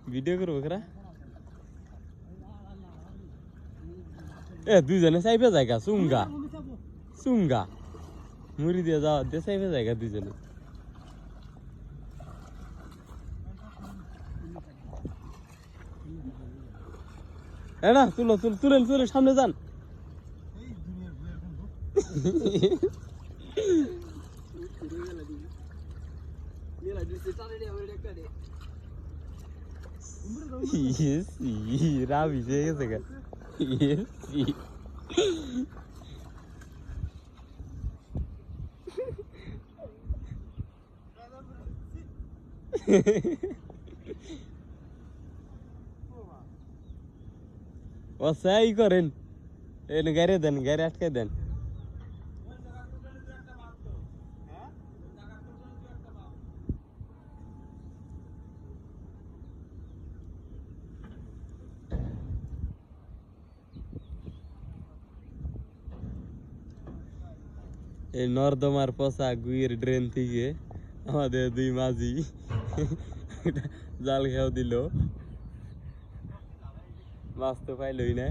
video করবো করা এ দুইজনে সাইফে জায়গা সুঙ্গা সুঙ্গা মুড়ি দিয়ে যাওয়া দিয়ে সাইফে জায়গা দুইজনে না তুলো তুলেন তুলেন সামনে যান রাবি সে গেছে গা ই করেন গাড়ি দেন গাড়ি আটকে দেন এই নর্দমার পচা গুইয়ের ড্রেন থেকে আমাদের দুই মাঝি জাল খেয়াও দিল মাছ তো পাইলই না